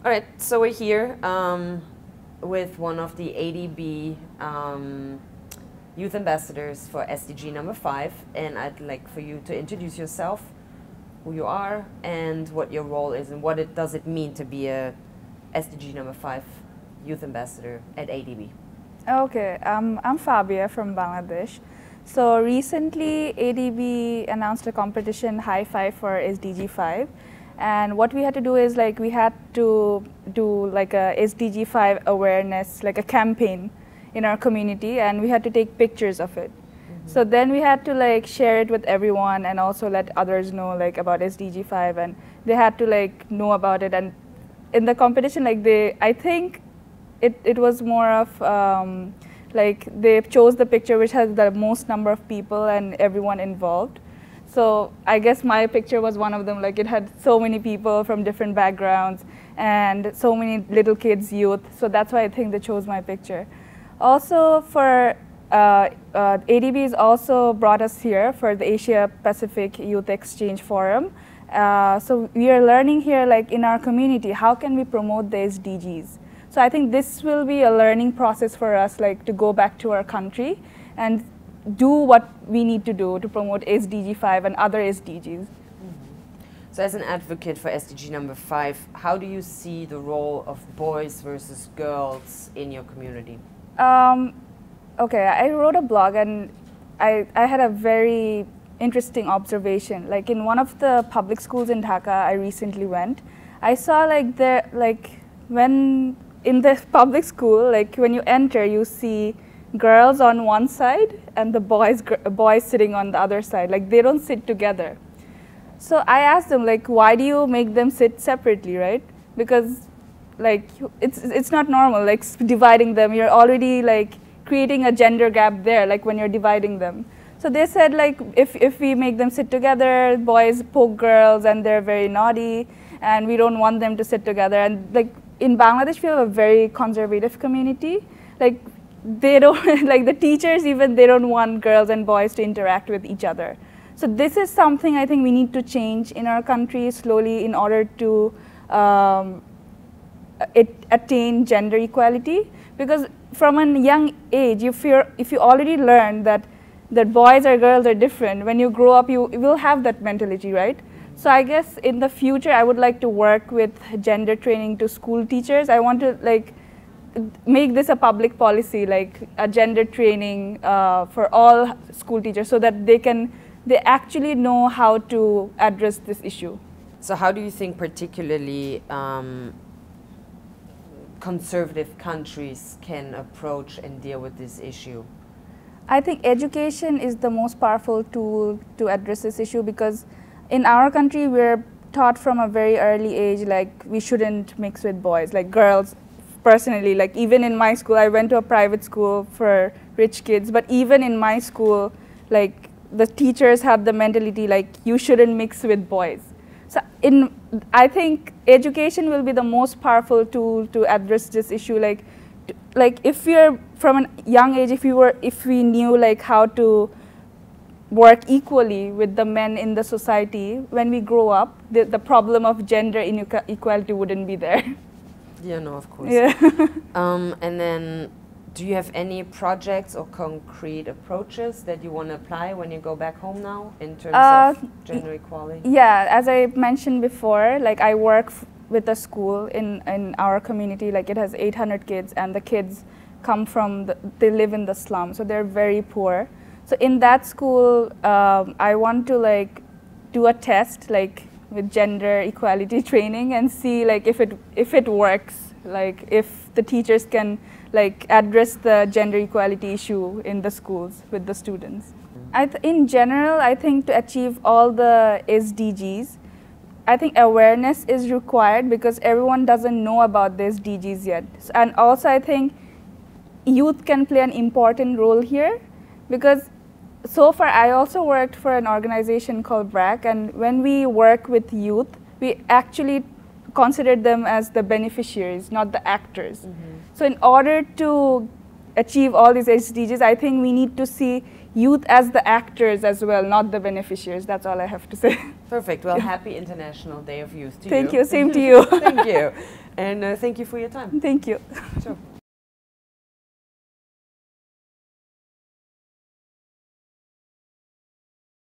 All right, so we're here with one of the ADB youth ambassadors for SDG number 5, and I'd like for you to introduce yourself, who you are, and what your role is, and what does it mean to be a SDG number 5 youth ambassador at ADB. Okay, I'm Fabia from Bangladesh. So recently ADB announced a competition, High Five for SDG5. And what we had to do is we had to do a SDG5 awareness, like a campaign in our community, and we had to take pictures of it. So then we had to share it with everyone and also let others know about SDG5, and they had to know about it. And in the competition, I think it was more of they chose the picture which has the most number of people and everyone involved. So I guess my picture was one of them. It had so many people from different backgrounds and so many little kids, youth. So that's why I think they chose my picture. Also, for ADB has also brought us here for the Asia Pacific Youth Exchange Forum. So we are learning here, in our community, how can we promote the SDGs? So I think this will be a learning process for us, to go back to our country and do what we need to do to promote SDG 5 and other SDGs. So as an advocate for SDG number 5, how do you see the role of boys versus girls in your community? Okay, I wrote a blog and I had a very interesting observation. In one of the public schools in Dhaka I recently went, I saw when in the public school, when you enter, you see girls on one side and the boys sitting on the other side. They don't sit together. So I asked them, why do you make them sit separately, right? Because it's not normal, dividing them. You're already creating a gender gap there, when you're dividing them. So they said, if we make them sit together, boys poke girls and they're very naughty, and we don't want them to sit together. And in Bangladesh, we have a very conservative community. They don't, the teachers even, they don't want girls and boys to interact with each other. So this is something I think we need to change in our country slowly in order to attain gender equality. Because from a young age, if you already learn that boys or girls are different, when you grow up, you will have that mentality, right? So I guess in the future, I would like to work with gender training to school teachers. I want to make this a public policy, a gender training for all school teachers, so that they actually know how to address this issue. So how do you think particularly conservative countries can approach and deal with this issue? I think education is the most powerful tool to address this issue, because in our country, we're taught from a very early age, we shouldn't mix with boys, girls. Personally, even in my school, I went to a private school for rich kids, but even in my school, the teachers have the mentality, you shouldn't mix with boys. So I think education will be the most powerful tool to address this issue. If we're from a young age, if we knew how to work equally with the men in the society, when we grow up, the problem of gender inequality wouldn't be there. Yeah, no, of course. Yeah. And then, do you have any projects or concrete approaches that you want to apply when you go back home now in terms of gender equality? Yeah, as I mentioned before, I work with a school in our community. It has 800 kids, and the kids come from they live in the slum, so they're very poor. So in that school, I want to do a test with gender equality training and see if it works, if the teachers can address the gender equality issue in the schools with the students. In general, I think to achieve all the SDGs, I think awareness is required, because everyone doesn't know about the SDGs yet. And also I think youth can play an important role here, because so far I also worked for an organization called BRAC, and when we work with youth, we actually consider them as the beneficiaries, not the actors. So in order to achieve all these SDGs, I think we need to see youth as the actors as well, not the beneficiaries. That's all I have to say. Perfect. Well, happy International Day of Youth to you. Thank you. Same to you. Thank you. And thank you for your time. Thank you. Sure.